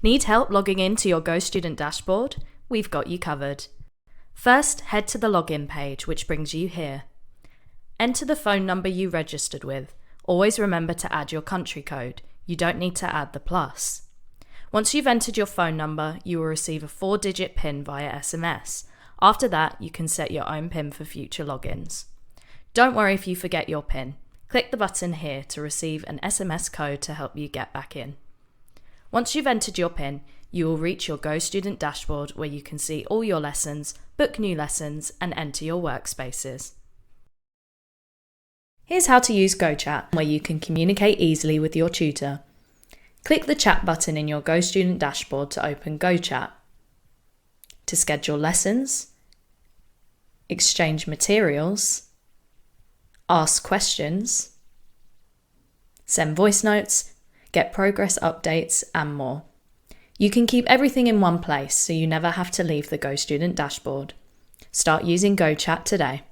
Need help logging into your GoStudent Dashboard? We've got you covered. First, head to the login page, which brings you here. Enter the phone number you registered with. Always remember to add your country code. You don't need to add the plus. Once you've entered your phone number, you will receive a 4-digit PIN via SMS. After that, you can set your own PIN for future logins. Don't worry if you forget your PIN. Click the button here to receive an SMS code to help you get back in. Once you've entered your PIN, you will reach your GoStudent Dashboard where you can see all your lessons, book new lessons, and enter your workspaces. Here's how to use GoChat, where you can communicate easily with your tutor. Click the chat button in your GoStudent Dashboard to open GoChat. To schedule lessons, exchange materials, ask questions, send voice notes, get progress updates, and more. You can keep everything in one place so you never have to leave the GoStudent Dashboard. Start using GoChat today.